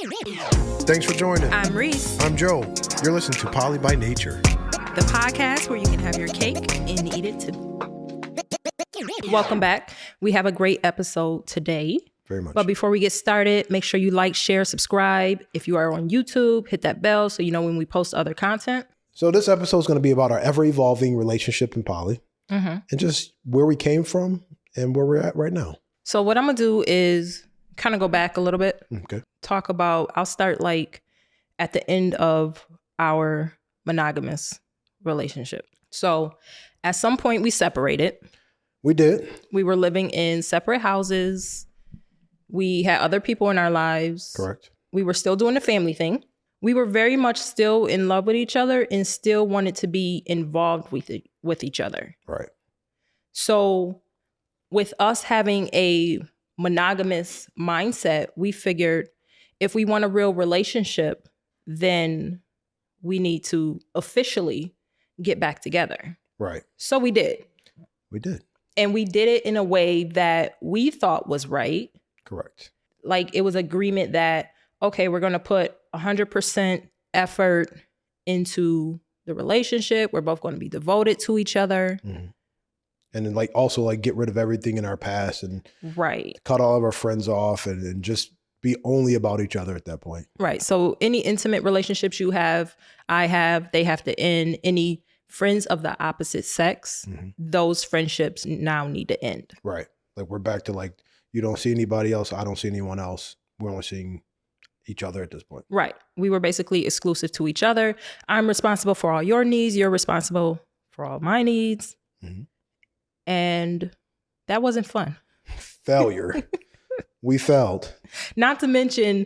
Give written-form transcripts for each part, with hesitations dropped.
Thanks for joining. I'm Reese, I'm Joe. You're listening to Poly by Nature, the podcast where you can have your cake and eat it too. Welcome back. We have a great episode today. Very much. But before we get started, make sure you like, share, subscribe. If you are on YouTube, hit that bell so you know when we post other content. So this episode is going to be about our ever-evolving relationship in poly and just where we came from and where we're at right now. So what I'm going to do is kind of go back a little bit. Okay. Talk about, I'll start like at the end of our monogamous relationship. So at some point we separated. We did. We were living in separate houses. We had other people in our lives. Correct. We were still doing the family thing. We were very much still in love with each other and still wanted to be involved with each other. Right. So with us having a monogamous mindset, we figured if we want a real relationship, then we need to officially get back together. Right. So we did. We did. And we did it in a way that we thought was right. Correct. Like it was agreement that, okay, we're going to put 100% effort into the relationship. We're both going to be devoted to each other. Mm-hmm. And then also get rid of everything in our past and right. Cut all of our friends off and just be only about each other at that point. Right. So any intimate relationships you have, I have, they have to end. Any friends of the opposite sex, those friendships now need to end. Right. Like we're back to you don't see anybody else. I don't see anyone else. We're only seeing each other at this point. Right. We were basically exclusive to each other. I'm responsible for all your needs. You're responsible for all my needs. Mm-hmm. And that wasn't fun. Failure. We failed. Not to mention,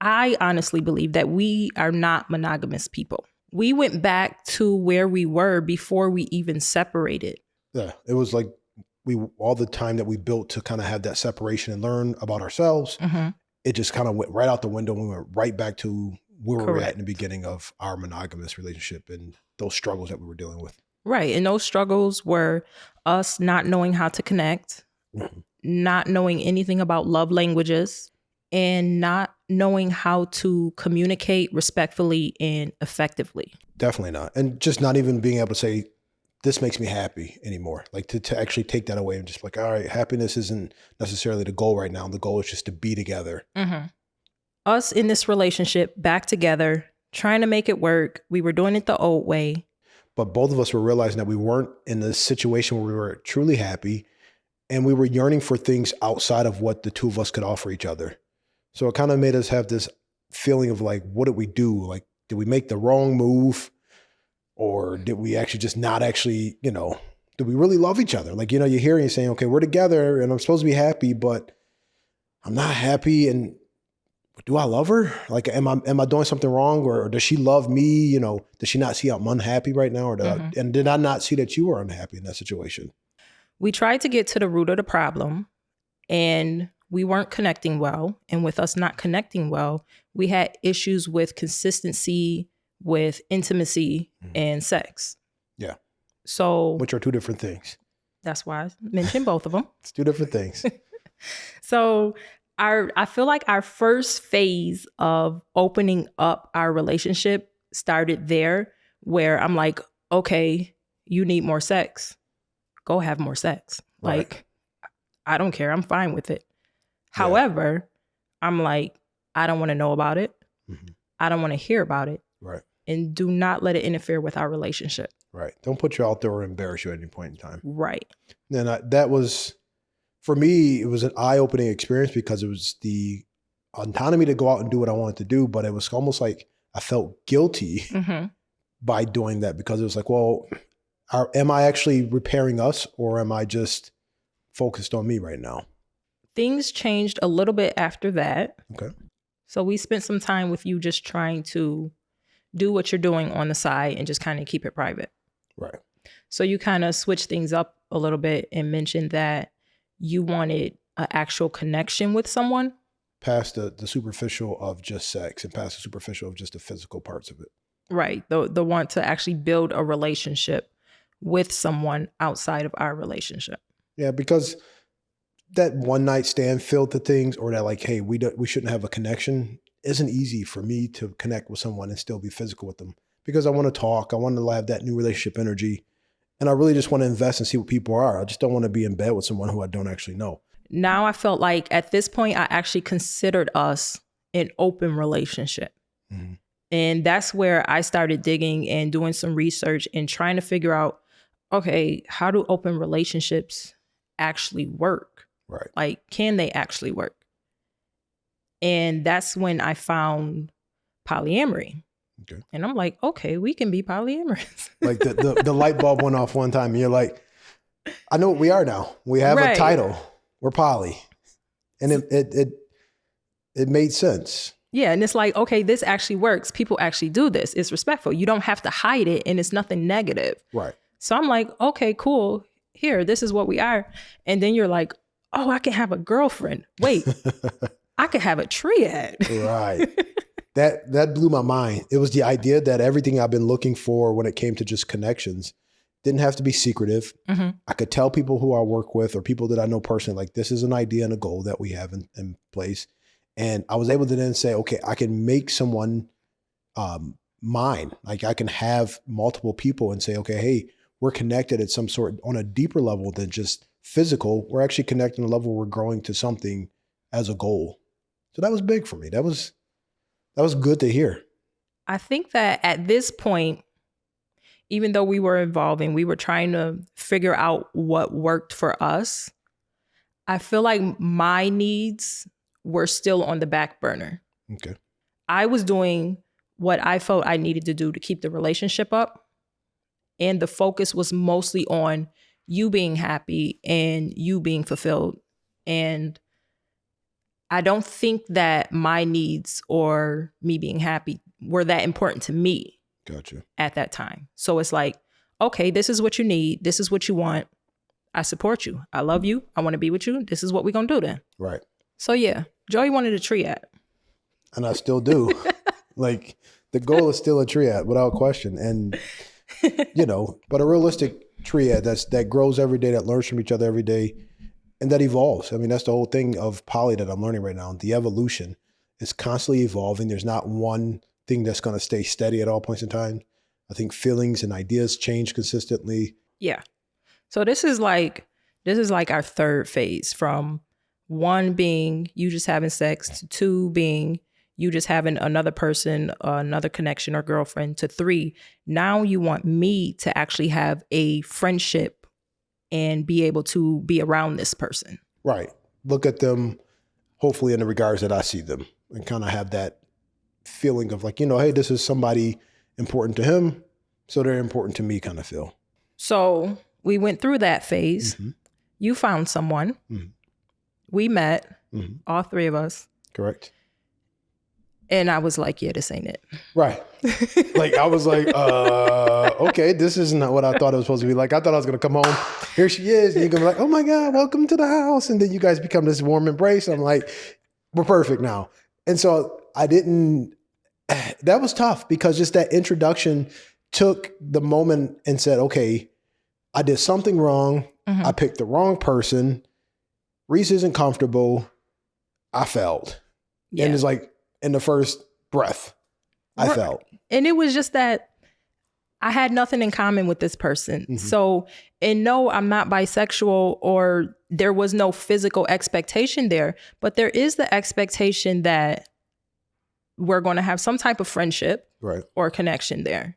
I honestly believe that we are not monogamous people. We went back to where we were before we even separated. Yeah. It was like all the time that we built to kind of have that separation and learn about ourselves. Mm-hmm. It just kind of went right out the window. And we went right back to where we were at in the beginning of our monogamous relationship and those struggles that we were dealing with. Right. And those struggles were us not knowing how to connect, not knowing anything about love languages, and not knowing how to communicate respectfully and effectively. Definitely not. And just not even being able to say, this makes me happy anymore. Like to actually take that away and just all right, happiness isn't necessarily the goal right now. The goal is just to be together. Mm-hmm. Us in this relationship, back together, trying to make it work. We were doing it the old way. But both of us were realizing that we weren't in a situation where we were truly happy and we were yearning for things outside of what the two of us could offer each other. So it kind of made us have this feeling of what did we do? Did we make the wrong move? Or did we actually just not actually, did we really love each other? You're hearing you saying, okay, we're together and I'm supposed to be happy, but I'm not happy. And do I love her? Am I doing something wrong? Or does she love me? Does she not see I'm unhappy right now? Or did I not see that you were unhappy in that situation? We tried to get to the root of the problem and we weren't connecting well. And with us not connecting well, we had issues with consistency, with intimacy and sex. Yeah. So, which are two different things. That's why I mentioned both of them. It's two different things. So I feel like our first phase of opening up our relationship started there, where I'm like, okay, you need more sex. Go have more sex. Right. I don't care. I'm fine with it. Yeah. However, I'm like, I don't want to know about it. Mm-hmm. I don't want to hear about it. Right. And do not let it interfere with our relationship. Right. Don't put you out there or embarrass you at any point in time. Right. And that was, for me, it was an eye-opening experience because it was the autonomy to go out and do what I wanted to do, but it was almost like I felt guilty by doing that because it was like, well, am I actually repairing us or am I just focused on me right now? Things changed a little bit after that. Okay. So we spent some time with you just trying to do what you're doing on the side and just kind of keep it private. Right. So you kind of switched things up a little bit and mentioned that you wanted an actual connection with someone. Past the superficial of just sex and past the superficial of just the physical parts of it. Right. The want to actually build a relationship with someone outside of our relationship. Yeah, because that one night stand feel to things, or that like, hey, we shouldn't have a connection, isn't easy for me to connect with someone and still be physical with them, because I want to talk. I want to have that new relationship energy. And I really just want to invest and see what people are. I just don't want to be in bed with someone who I don't actually know. Now I felt like at this point, I actually considered us an open relationship. Mm-hmm. And that's where I started digging and doing some research and trying to figure out, okay, how do open relationships actually work? Right. Like, can they actually work? And that's when I found polyamory. Okay. And I'm like, okay, we can be polyamorous. Like the light bulb went off one time and you're like, I know what we are now. We have a title. We're poly. And it made sense. Yeah. And it's like, okay, this actually works. People actually do this. It's respectful. You don't have to hide it, and it's nothing negative. Right. So I'm like, okay, cool. Here, this is what we are. And then you're like, oh, I can have a girlfriend. Wait, I could have a triad. Right. That blew my mind. It was the idea that everything I've been looking for when it came to just connections didn't have to be secretive. Mm-hmm. I could tell people who I work with or people that I know personally, like, this is an idea and a goal that we have in place. And I was able to then say, okay, I can make someone mine. Like, I can have multiple people and say, okay, hey, we're connected at some sort on a deeper level than just physical. We're actually connecting a level, we're growing to something as a goal. So that was big for me. That was good to hear. I think that at this point, even though we were evolving, we were trying to figure out what worked for us. I feel like my needs were still on the back burner. Okay. I was doing what I felt I needed to do to keep the relationship up. And the focus was mostly on you being happy and you being fulfilled. And I don't think that my needs or me being happy were that important to me. Gotcha. At that time. So it's like, okay, this is what you need. This is what you want. I support you. I love you. I want to be with you. This is what we're going to do then. Right. So yeah, Joey wanted a triad. And I still do. Like, the goal is still a triad without question. And, but a realistic triad that grows every day, that learns from each other every day, and that evolves. I mean, that's the whole thing of poly that I'm learning right now. The evolution is constantly evolving. There's not one thing that's going to stay steady at all points in time. I think feelings and ideas change consistently. Yeah. So this is like our third phase, from 1 being you just having sex, to 2 being you just having another person, another connection or girlfriend, to 3, now you want me to actually have a friendship and be able to be around this person. Right. Look at them, hopefully in the regards that I see them, and kind of have that feeling of like, hey, this is somebody important to him, so they're important to me kind of feel. So we went through that phase. Mm-hmm. You found someone. Mm-hmm. We met, mm-hmm. all 3 of us. Correct. And I was like, yeah, this ain't it. Right. Like, I was like, okay, this is not what I thought it was supposed to be. Like, I thought I was going to come home. Here she is. And you're going to be like, oh my God, welcome to the house. And then you guys become this warm embrace. I'm like, we're perfect now. And so that was tough, because just that introduction took the moment and said, okay, I did something wrong. Mm-hmm. I picked the wrong person. Reese isn't comfortable. I failed. Yeah. And it's like in the first breath, I felt. And it was just that I had nothing in common with this person. Mm-hmm. So, and no, I'm not bisexual, or there was no physical expectation there, but there is the expectation that we're going to have some type of friendship, right, or connection there.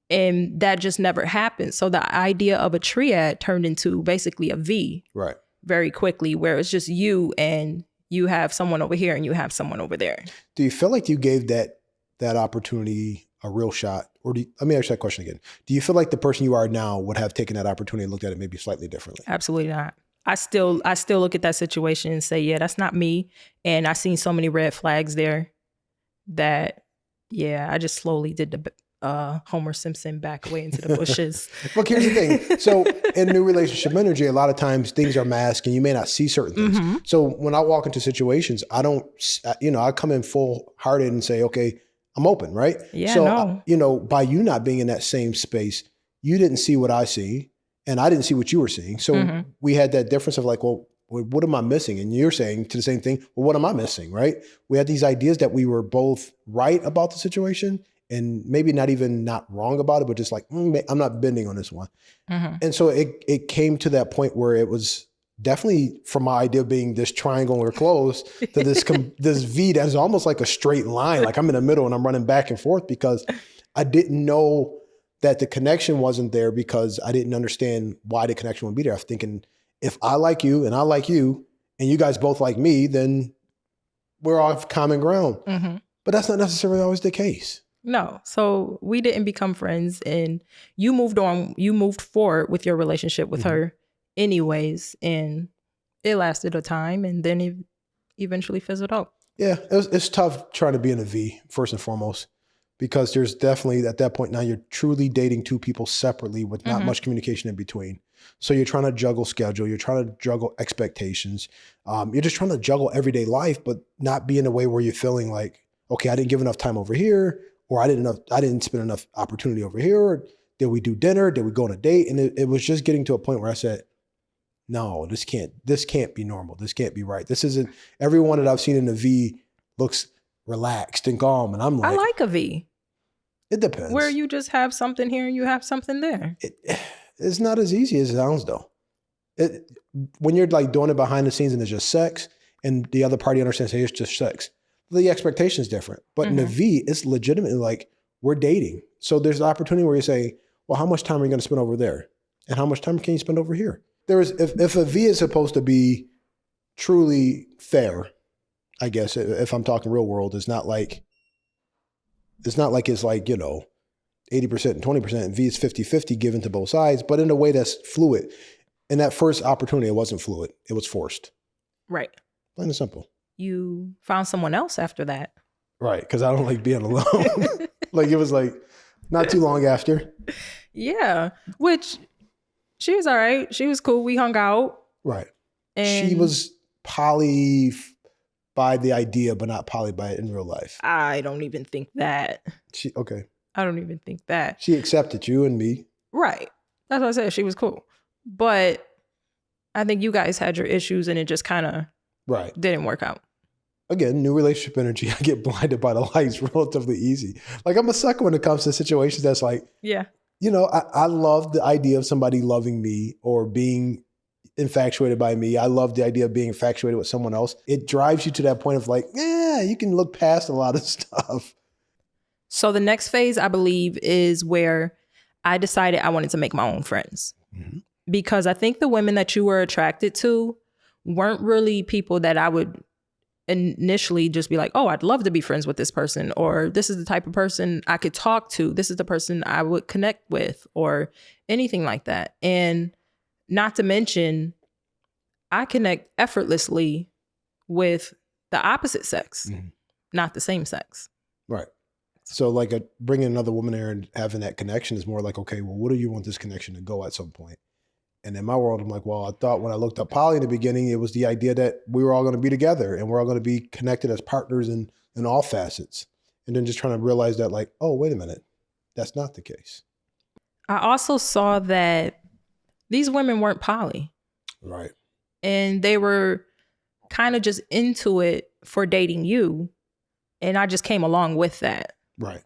And that just never happened. So the idea of a triad turned into basically a V, right, very quickly, where it's just you and you have someone over here and you have someone over there. Do you feel like you gave that opportunity a real shot? Or let me ask you that question again. Do you feel like the person you are now would have taken that opportunity and looked at it maybe slightly differently? Absolutely not. I still look at that situation and say, yeah, that's not me. And I seen so many red flags there that, yeah, I just slowly did the Homer Simpson back away into the bushes. Look, here's the thing. So in new relationship energy, a lot of times things are masked and you may not see certain things. Mm-hmm. So when I walk into situations, I don't, I come in full hearted and say, okay, I'm open, right? Yeah, so, by you not being in that same space, you didn't see what I see and I didn't see what you were seeing. So mm-hmm. we had that difference of like, well, what am I missing? And you're saying to the same thing, well, what am I missing, right? We had these ideas that we were both right about the situation and maybe not even not wrong about it, but just like, I'm not bending on this one. Mm-hmm. And so it came to that point where it was definitely from my idea of being this triangle or close to this V that is almost like a straight line. Like I'm in the middle and I'm running back and forth because I didn't know that the connection wasn't there because I didn't understand why the connection would be there. I was thinking, if I like you and I like you and you guys both like me, then we're off common ground. Mm-hmm. But that's not necessarily always the case. No. So we didn't become friends, and you moved forward with your relationship with her anyways. And it lasted a time and then it eventually fizzled out. Yeah, it's tough trying to be in a V, first and foremost, because there's definitely at that point now you're truly dating two people separately with not much communication in between. So you're trying to juggle schedule, you're trying to juggle expectations. You're just trying to juggle everyday life, but not be in a way where you're feeling like, okay, I didn't give enough time over here, or I didn't spend enough opportunity over here. Or did we do dinner? Did we go on a date? And it was just getting to a point where I said, no, this can't be normal. This can't be right. This isn't, everyone that I've seen in the V looks relaxed and calm. And I'm like, I like a V. It depends. Where you just have something here and you have something there. It's not as easy as it sounds though. When you're like doing it behind the scenes and it's just sex and the other party understands, hey, it's just sex. The expectation is different. But in the V, it's legitimately like we're dating. So there's the opportunity where you say, well, how much time are you going to spend over there? And how much time can you spend over here? If a V is supposed to be truly fair, I guess, if I'm talking real world, it's not like, it's like, 80% and 20%. V is 50-50 given to both sides, but in a way that's fluid. In that first opportunity, it wasn't fluid. It was forced. Right. Plain and simple. You found someone else after that. Right. Because I don't like being alone. Like it was like not too long after. Yeah. Which she was all right. She was cool. We hung out. Right. And she was poly by the idea, but not poly by it in real life. I don't even think that. Okay. I don't even think that. She accepted you and me. Right. That's what I said. She was cool. But I think you guys had your issues and it just kind of didn't work out. Again, new relationship energy. I get blinded by the lights relatively easy. Like I'm a sucker when it comes to situations that's like, yeah, I love the idea of somebody loving me or being infatuated by me. I love the idea of being infatuated with someone else. It drives you to that point of like, yeah, you can look past a lot of stuff. So the next phase, I believe, is where I decided I wanted to make my own friends. Mm-hmm. Because I think the women that you were attracted to weren't really people that I would initially just be like, oh, I'd love to be friends with this person, or this is the type of person I could talk to. This is the person I would connect with, or anything like that. And not to mention, I connect effortlessly with the opposite sex, not the same sex. Right. So like bringing another woman there and having that connection is more like, okay, well, what do you want this connection to go at some point? And in my world, I'm like, well, I thought when I looked up poly in the beginning, it was the idea that we were all going to be together and we're all going to be connected as partners in all facets. And then just trying to realize that like, oh, wait a minute, that's not the case. I also saw that these women weren't poly. Right. And they were kind of just into it for dating you. And I just came along with that. Right.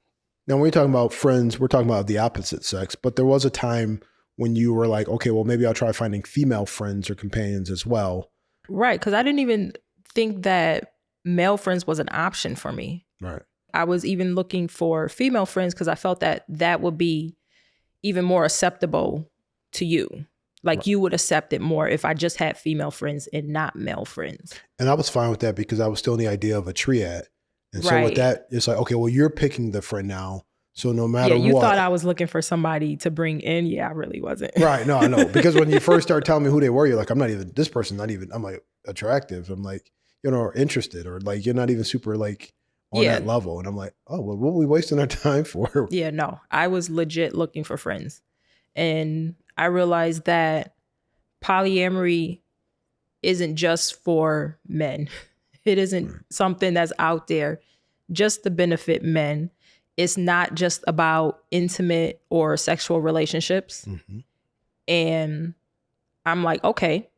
Now, when we're talking about friends, we're talking about the opposite sex, but there was a time when you were like, okay, well, maybe I'll try finding female friends or companions as well. Right. Because I didn't even think that male friends was an option for me. Right. I was even looking for female friends because I felt that that would be even more acceptable to you. Like you would accept it more if I just had female friends and not male friends. And I was fine with that because I was still in the idea of a triad. And so with that, it's like, okay, well, you're picking the friend now. So no matter what. Yeah, you thought I was looking for somebody to bring in. Yeah, I really wasn't. Right. No, I know. Because when you first start telling me who they were, you're like, I'm like attractive. I'm like, or interested, or like, you're not even super like on that level. And I'm like, oh, well, what are we wasting our time for? Yeah, no, I was legit looking for friends. And I realized that polyamory isn't just for men. It isn't something that's out there just to benefit men. It's not just about intimate or sexual relationships. Mm-hmm. And I'm like, okay,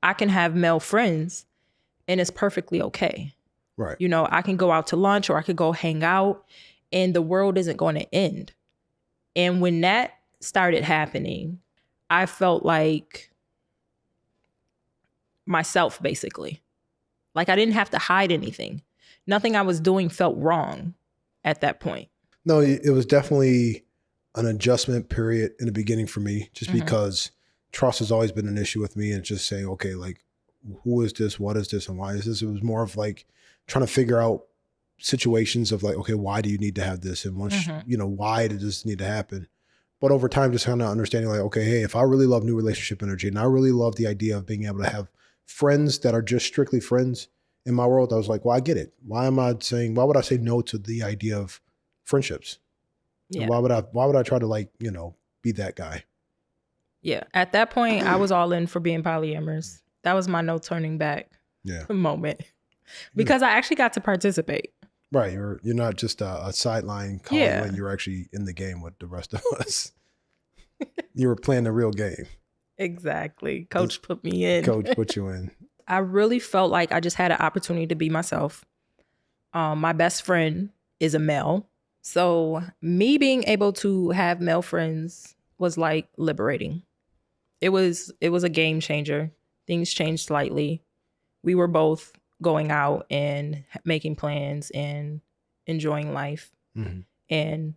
I can have male friends and it's perfectly okay. Right. You know, I can go out to lunch or I could go hang out and the world isn't going to end. And when that started happening, I felt like myself, basically. Like I didn't have to hide anything. Nothing I was doing felt wrong at that point. No, it was definitely an adjustment period in the beginning for me, just because trust has always been an issue with me, and just saying, okay, like, who is this? What is this? And why is this? It was more of like trying to figure out situations of like, okay, why do you need to have this? And once, why did this need to happen? But over time, just kind of understanding like, okay, hey, if I really love new relationship energy and I really love the idea of being able to have friends that are just strictly friends in my world, I was like, well, I get it. Why would I say no to the idea of friendships? Yeah. And why would I try to like, be that guy? Yeah. At that point, I was all in for being polyamorous. That was my no turning back moment. Because I actually got to participate. Right. You're not just a sideline calling when you're actually in the game with the rest of us. You were playing the real game. Exactly. Coach put me in. Coach put you in. I really felt like I just had an opportunity to be myself. My best friend is a male. So me being able to have male friends was like liberating. It was a game changer. Things changed slightly. We were both going out and making plans and enjoying life. Mm-hmm. And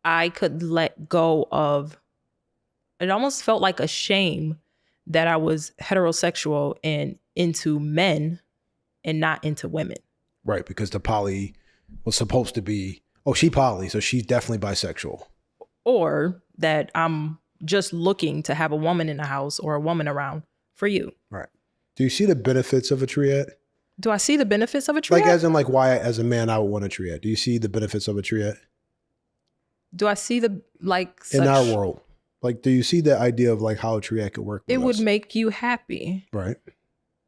I could let go of, it almost felt like a shame that I was heterosexual and into men and not into women. Right, because the poly was supposed to be, she poly, so she's definitely bisexual. Or that I'm just looking to have a woman in the house or a woman around for you. Right. Do you see the benefits of a triad? Do I see the benefits of a triad? Like as in like why as a man I would want a triad. Do you see the benefits of a triad? Do I see the in our world? Like do you see the idea of like how a triad could work with It would us? make you happy. Right.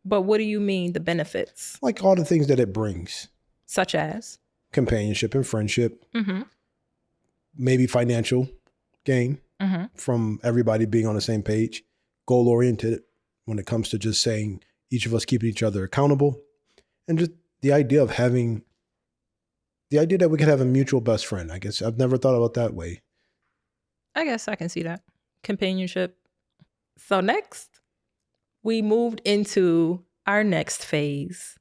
But what do you mean the benefits? Like all the things that it brings. Such as? Companionship and friendship. Maybe financial gain from everybody being on the same page. Goal oriented when it comes to just saying each of us keeping each other accountable. And just the idea of having, the idea that we could have a mutual best friend. I guess I've never thought about that way. I guess I can see that. Companionship. So next, we moved into our next phase,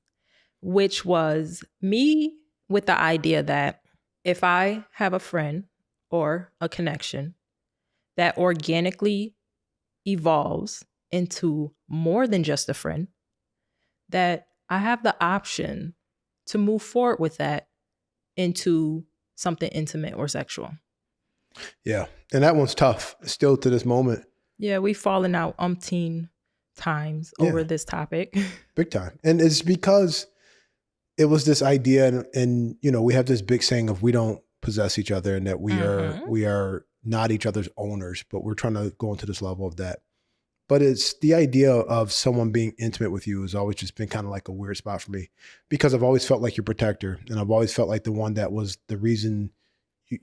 which was me with the idea that if I have a friend or a connection that organically evolves into more than just a friend, that I have the option to move forward with that into something intimate or sexual. Yeah. And that one's tough still to this moment. Yeah, we've fallen out umpteen times over this topic. Big time. And it's because it was this idea and we have this big saying of we don't possess each other and that we are not each other's owners, but we're trying to go into this level of that. But it's the idea of someone being intimate with you has always just been kind of like a weird spot for me because I've always felt like your protector and I've always felt like the one that was the reason, if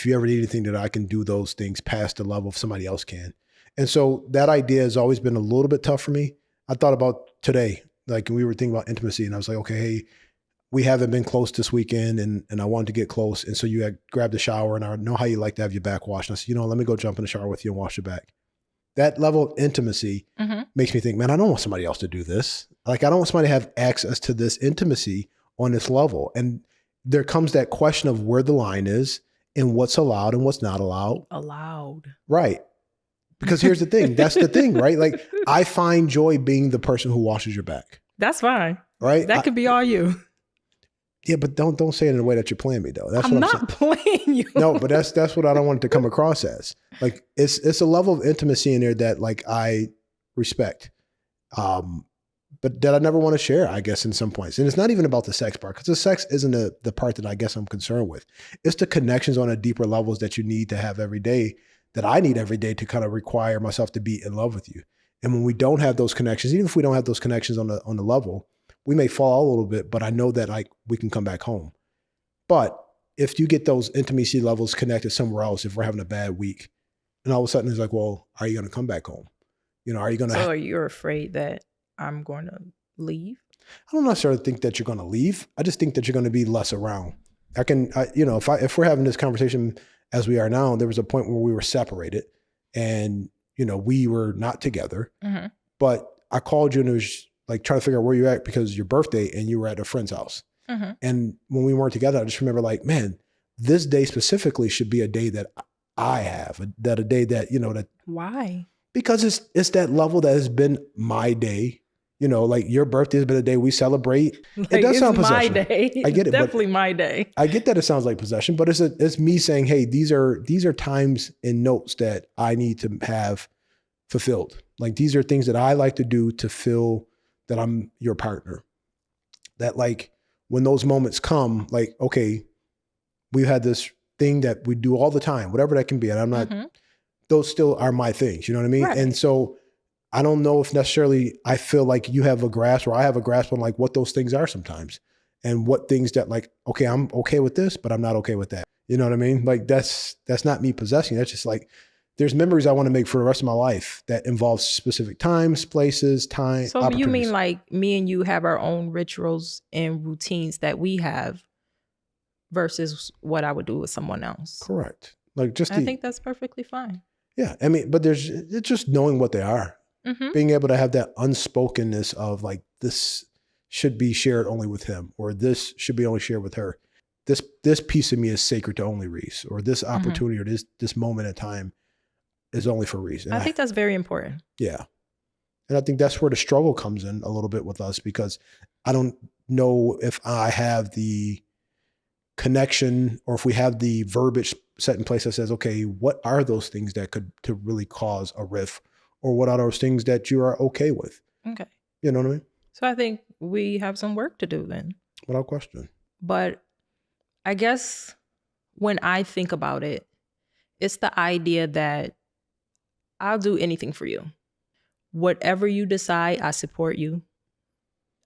you ever need anything that I can do those things past the level of somebody else can. And so that idea has always been a little bit tough for me. I thought about today, like we were thinking about intimacy and I was like, okay, hey, we haven't been close this weekend and I wanted to get close. And so you had grabbed a shower and I know how you like to have your back washed. And I said, let me go jump in the shower with you and wash your back. That level of intimacy makes me think, man, I don't want somebody else to do this. Like, I don't want somebody to have access to this intimacy on this level. And there comes that question of where the line is and what's allowed and what's not allowed. Allowed. Right. Because here's the thing. That's the thing, right? Like, I find joy being the person who washes your back. That's fine. Right? That could be all you. Yeah, but don't say it in a way that you're playing me though. That's I'm what not playing you. No, but that's what I don't want it to come across as. Like it's a level of intimacy in there that like I respect. But that I never want to share, I guess, in some points. And it's not even about the sex part, because the sex isn't the part that I guess I'm concerned with. It's the connections on a deeper levels that you need to have every day, that I need every day to kind of require myself to be in love with you. And when we don't have those connections, even if we don't have those connections on the level, we may fall a little bit, but I know that like we can come back home. But if you get those intimacy levels connected somewhere else, if we're having a bad week, and all of a sudden it's like, well, are you going to come back home? Are you going to? So you're afraid that I'm going to leave? I don't necessarily think that you're going to leave. I just think that you're going to be less around. If we're having this conversation as we are now, there was a point where we were separated, and we were not together. Mm-hmm. But I called you and it was like trying to figure out where you're at because your birthday and you were at a friend's house. Mm-hmm. And when we weren't together, I just remember like, man, this day specifically should be a day that I have, that a day that, that. Why? Because it's that level that has been my day. Like your birthday has been a day we celebrate. Like, it does sound possession. My day. I get it. Definitely my day. I get that it sounds like possession, but it's me saying, hey, these are times and notes that I need to have fulfilled. Like these are things that I like to do to feel that I'm your partner. That like when those moments come, like, okay, we've had this thing that we do all the time, whatever that can be. And I'm not, those still are my things, you know what I mean? Right. And so I don't know if necessarily I feel like you have a grasp or I have a grasp on like what those things are sometimes and what things that like, okay, I'm okay with this, but I'm not okay with that. You know what I mean? Like that's not me possessing. That's just like, there's memories I want to make for the rest of my life that involves specific times, places, time. So you mean like me and you have our own rituals and routines that we have versus what I would do with someone else? Correct. Like I think that's perfectly fine. Yeah. I mean, but it's just knowing what they are. Mm-hmm. Being able to have that unspokenness of like, this should be shared only with him, or this should be only shared with her. This piece of me is sacred to only Reese, or this opportunity or this moment in time is only for Reese. And I think that's very important. Yeah. And I think that's where the struggle comes in a little bit with us, because I don't know if I have the connection or if we have the verbiage set in place that says, okay, what are those things that could to really cause a rift, or what are those things that you are okay with? Okay. You know what I mean? So I think we have some work to do then. Without question. But I guess when I think about it, it's the idea that I'll do anything for you. Whatever you decide, I support you.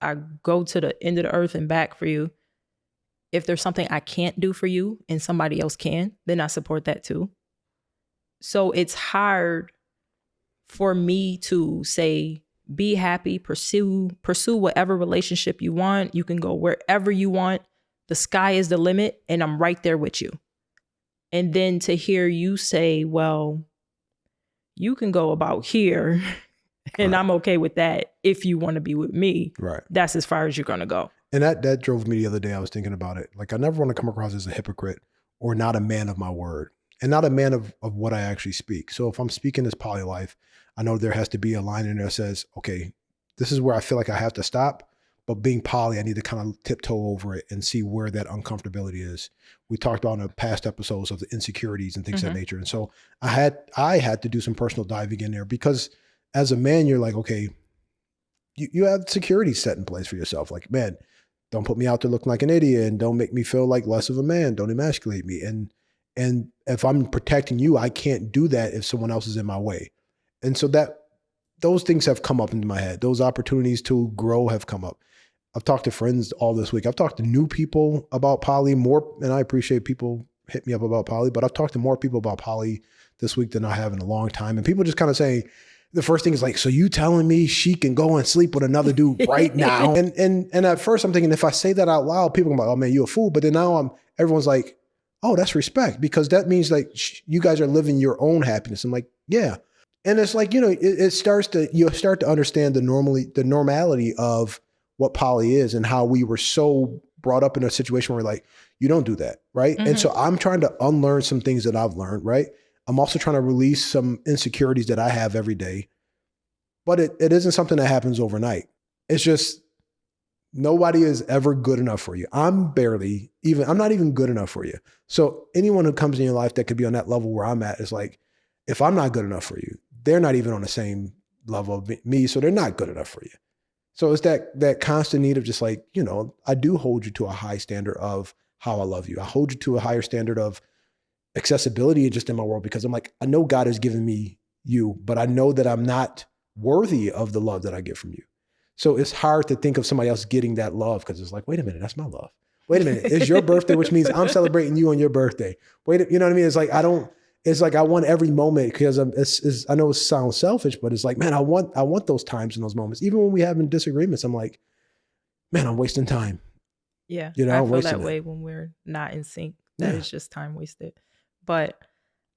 I go to the end of the earth and back for you. If there's something I can't do for you and somebody else can, then I support that too. So it's hard for me to say, be happy, pursue whatever relationship you want. You can go wherever you want. The sky is the limit, and I'm right there with you. And then to hear you say, well, you can go about here and I'm okay with that if you want to be with me. Right. That's as far as you're going to go. And that drove me the other day. I was thinking about it. Like, I never want to come across as a hypocrite or not a man of my word and not a man of what I actually speak. So if I'm speaking this poly life, I know there has to be a line in there that says, okay, this is where I feel like I have to stop. But being poly, I need to kind of tiptoe over it and see where that uncomfortability is. We talked about in the past episodes of the insecurities and things of that nature. And so I had to do some personal diving in there, because as a man, you're like, okay, you have security set in place for yourself. Like, man, don't put me out there looking like an idiot, and don't make me feel like less of a man. Don't emasculate me. And if I'm protecting you, I can't do that if someone else is in my way. And so those things have come up into my head. Those opportunities to grow have come up. I've talked to friends all this week. I've talked to new people about poly more, and I appreciate people hit me up about poly, but I've talked to more people about poly this week than I have in a long time. And people just kind of say, the first thing is like, so you telling me she can go and sleep with another dude right now? And at first I'm thinking, if I say that out loud, people are like, oh man, you a fool. But then now everyone's like, oh, that's respect, because that means like you guys are living your own happiness. I'm like, yeah. And it's like, you start to understand the normality of what poly is and how we were so brought up in a situation where we're like, you don't do that. Right. Mm-hmm. And so I'm trying to unlearn some things that I've learned. Right. I'm also trying to release some insecurities that I have every day, but it isn't something that happens overnight. It's just, nobody is ever good enough for you. I'm not even good enough for you. So anyone who comes in your life that could be on that level where I'm at is like, if I'm not good enough for you, they're not even on the same level of me. So they're not good enough for you. So it's that constant need of just like, I do hold you to a high standard of how I love you. I hold you to a higher standard of accessibility just in my world, because I'm like, I know God has given me you, but I know that I'm not worthy of the love that I get from you. So it's hard to think of somebody else getting that love, because it's like, wait a minute, that's my love. Wait a minute, it's your birthday, which means I'm celebrating you on your birthday. You know what I mean? It's like, it's like I want every moment because I know it sounds selfish, but it's like, man, I want those times and those moments. Even when we having disagreements, I'm like, man, I'm wasting time. Yeah, You know, I I'm feel wasting that it. way when we're not in sync. That Yeah. is just time wasted. But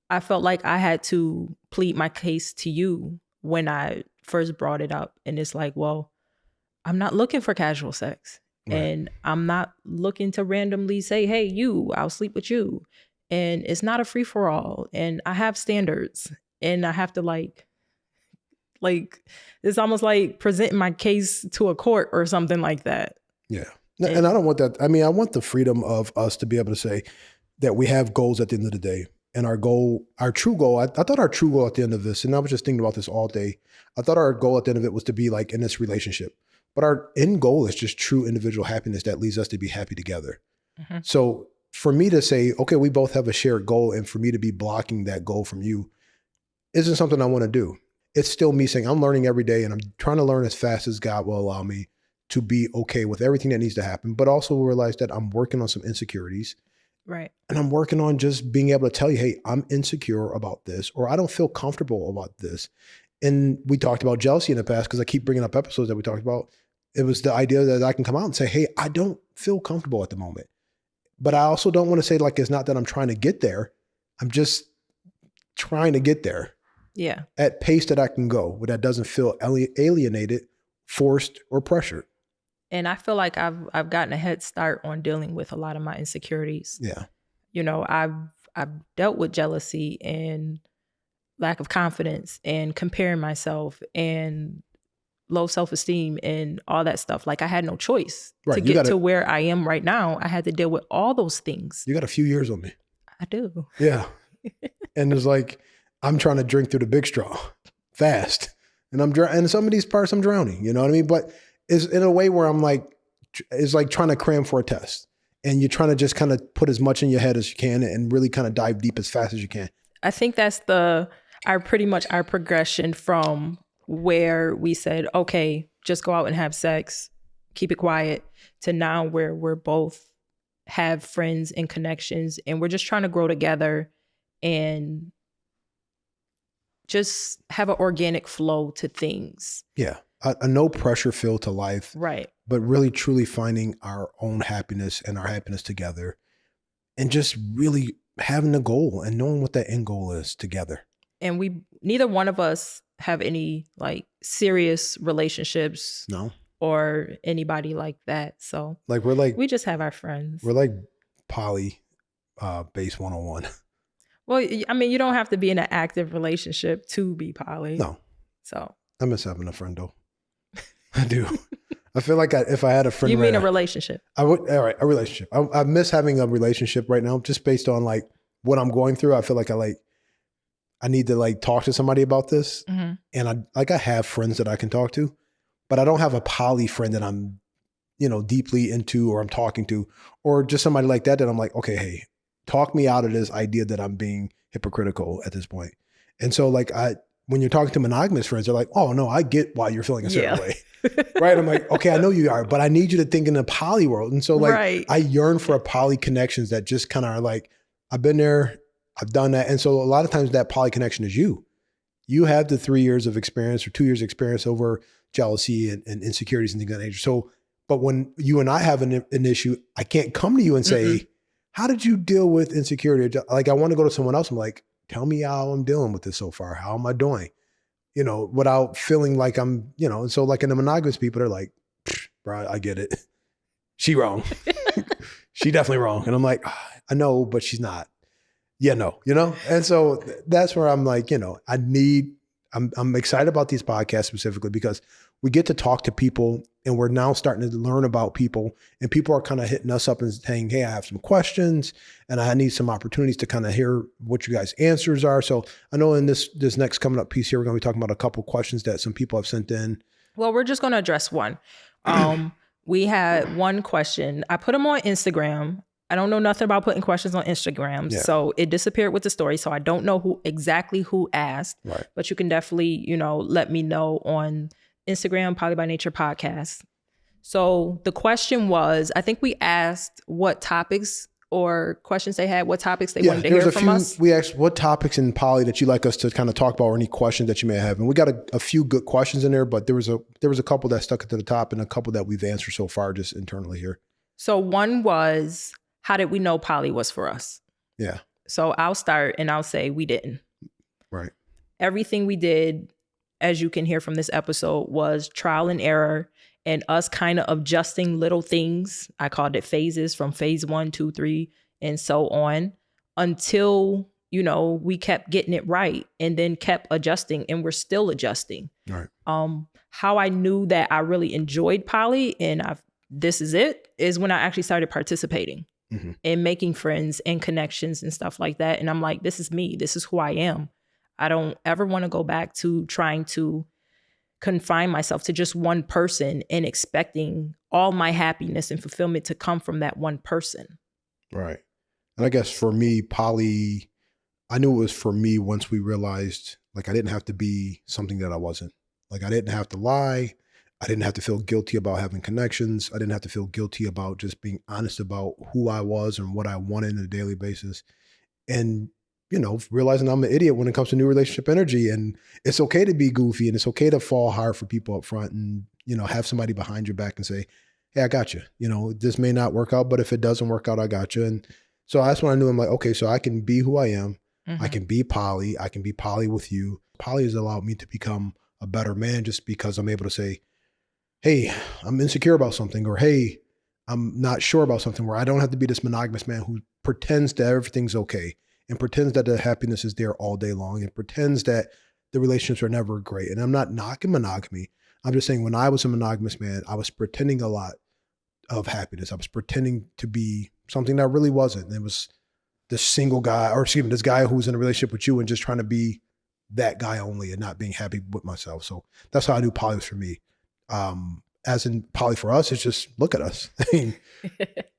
I felt like I had to plead my case to you when I first brought it up. And it's like, well, I'm not looking for casual sex. Right. And I'm not looking to randomly say, hey, I'll sleep with you. And it's not a free for all. And I have standards. And I have to like it's almost like presenting my case to a court or something like that. Yeah. And I don't want that. I mean, I want the freedom of us to be able to say that we have goals at the end of the day. And our true goal, I thought our true goal at the end of this, and I was just thinking about this all day. I thought our goal at the end of it was to be like in this relationship. But our end goal is just true individual happiness that leads us to be happy together. Mm-hmm. So for me to say, okay, we both have a shared goal, and for me to be blocking that goal from you isn't something I want to do. It's still me saying I'm learning every day, and I'm trying to learn as fast as God will allow me to be okay with everything that needs to happen, but also realize that I'm working on some insecurities. Right. And I'm working on just being able to tell you, hey, I'm insecure about this, or I don't feel comfortable about this. And we talked about jealousy in the past because I keep bringing up episodes that we talked about. It was the idea that I can come out and say, hey, I don't feel comfortable at the moment. But I also don't want to say like, it's not that I'm trying to get there. I'm just trying to get there. Yeah. At pace that I can go, where that doesn't feel alienated, forced, or pressured. And I feel like I've gotten a head start on dealing with a lot of my insecurities. Yeah. You know, I've dealt with jealousy and lack of confidence and comparing myself and low self-esteem and all that stuff. Like I had no choice to get to where I am right now. I had to deal with all those things. You got a few years on me. I do. Yeah. And it's like, I'm trying to drink through the big straw fast. And and some of these parts I'm drowning, you know what I mean? But it's in a way where I'm like, it's like trying to cram for a test. And you're trying to just kind of put as much in your head as you can and really kind of dive deep as fast as you can. I think that's pretty much our progression from where we said, okay, just go out and have sex, keep it quiet, to now where we're both have friends and connections and we're just trying to grow together and just have an organic flow to things. Yeah. A no pressure feel to life. Right. But really truly finding our own happiness and our happiness together and just really having a goal and knowing what that end goal is together. And neither one of us have any like serious relationships. No. Or anybody like that. So like we just have our friends. We're like poly base 101. Well, I mean, you don't have to be in an active relationship to be poly. No. So I miss having a friend though. I do. I feel like if I had a friend. You mean a relationship? I would. All right, a relationship. I miss having a relationship right now, just based on like what I'm going through. I feel like I need to like talk to somebody about this, mm-hmm. And I have friends that I can talk to, but I don't have a poly friend that I'm, deeply into or I'm talking to, or just somebody like that I'm like, okay, hey, talk me out of this idea that I'm being hypocritical at this point. And so like when you're talking to monogamous friends, they're like, oh no, I get why you're feeling a certain way. Right. I'm like, okay, I know you are, but I need you to think in a poly world. And so like, right. I yearn for a poly connections that just kind of are like, I've been there, I've done that. And so a lot of times that poly connection is you. You have the 3 years of experience or 2 years experience over jealousy and insecurities and things of that nature. So, but when you and I have an issue, I can't come to you and say, mm-hmm. How did you deal with insecurity? Like I want to go to someone else. I'm like, tell me how I'm dealing with this so far. How am I doing? Without feeling like I'm, and so like in the monogamous people, they're like, bro, I get it. She wrong. She definitely wrong. And I'm like, I know, but she's not. Yeah, no, And so that's where I'm like, I'm excited about these podcasts specifically because we get to talk to people and we're now starting to learn about people and people are kind of hitting us up and saying, hey, I have some questions and I need some opportunities to kind of hear what you guys' answers are. So I know in this next coming up piece here, we're going to be talking about a couple of questions that some people have sent in. Well, we're just going to address one. We had one question. I put them on Instagram. I don't know nothing about putting questions on Instagram. Yeah. So it disappeared with the story. So I don't know who asked, right. But you can definitely, let me know on Instagram, Poly by Nature Podcast. So the question was, I think we asked what topics or questions they had, what topics they wanted to hear from us. We asked what topics in poly that you'd like us to kind of talk about, or any questions that you may have. And we got a few good questions in there, but there was a couple that stuck to the top and a couple that we've answered so far just internally here. So one was, how did we know poly was for us? Yeah. So I'll start and I'll say we didn't. Right. Everything we did, as you can hear from this episode, was trial and error and us kind of adjusting little things. I called it phases, from phase 1, 2, 3, and so on, until, you know, we kept getting it right and then kept adjusting, and we're still adjusting. Right. How I knew that I really enjoyed poly and this is it, is when I actually started participating and making friends and connections and stuff like that. And I'm like, this is me. This is who I am. I don't ever want to go back to trying to confine myself to just one person and expecting all my happiness and fulfillment to come from that one person. Right. And I guess for me, poly, I knew it was for me once we realized, like, I didn't have to be something that I wasn't. Like, I didn't have to lie. I didn't have to feel guilty about having connections. I didn't have to feel guilty about just being honest about who I was and what I wanted on a daily basis. And, you know, realizing I'm an idiot when it comes to new relationship energy, and it's okay to be goofy, and it's okay to fall hard for people up front, and, you know, have somebody behind your back and say, hey, I got you. You know, this may not work out, but if it doesn't work out, I got you. And so that's when I knew, I'm like, okay, so I can be who I am. I can be poly. I can be poly with you. Poly has allowed me to become a better man just because I'm able to say, hey, I'm insecure about something, or hey, I'm not sure about something, where I don't have to be this monogamous man who pretends that everything's okay and pretends that the happiness is there all day long and pretends that the relationships are never great. And I'm not knocking monogamy. I'm just saying, when I was a monogamous man, I was pretending a lot of happiness. I was pretending to be something that I really wasn't. And it was this single guy, or excuse me, this guy who's in a relationship with you and just trying to be that guy only and not being happy with myself. So that's how I knew poly was for me. As in poly for us, it's just, look at us. I mean,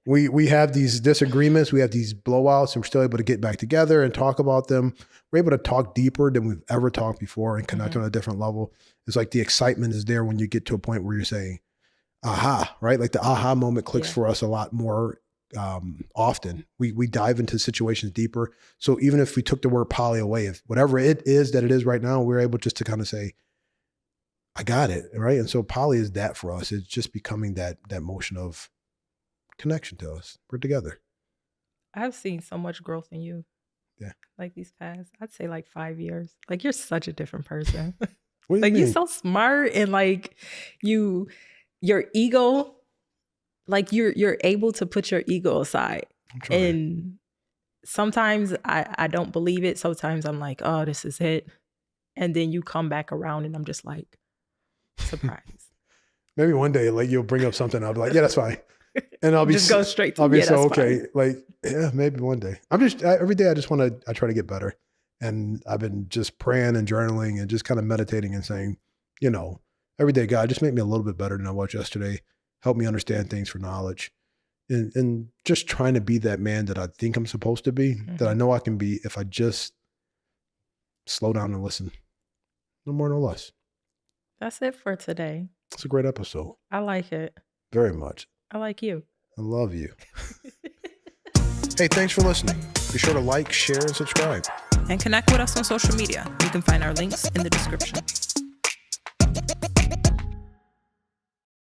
we have these disagreements, we have these blowouts, and we're still able to get back together and talk about them. We're able to talk deeper than we've ever talked before and connect on a different level. It's like the excitement is there when you get to a point where you're saying, aha, right? Like the aha moment clicks for us a lot more often. We dive into situations deeper. So even if we took the word poly away, if whatever it is that it is right now, we're able just to kind of say, I got it, right? And so poly is that for us. It's just becoming that motion of connection to us. We're together. I've seen so much growth in you. Yeah. Like these past, I'd say like 5 years. Like, you're such a different person. What do you like mean? you're so smart, and like your ego, like you're able to put your ego aside. I'm trying. And sometimes I don't believe it. Sometimes I'm like, oh, this is it. And then you come back around and I'm just like, surprise. Maybe one day, like, you'll bring up something, I'll be like, yeah, that's fine. And I'll be just go straight to, I'll be yeah, so that's okay. fine. Like, yeah, maybe one day. Every day I try to get better. And I've been just praying and journaling and just kind of meditating and saying, you know, every day, God, just make me a little bit better than I was yesterday. Help me understand things for knowledge. And just trying to be that man that I think I'm supposed to be, that I know I can be if I just slow down and listen. No more, no less. That's it for today. It's a great episode. I like it. Very much. I like you. I love you. Hey, thanks for listening. Be sure to like, share, and subscribe. And connect with us on social media. You can find our links in the description.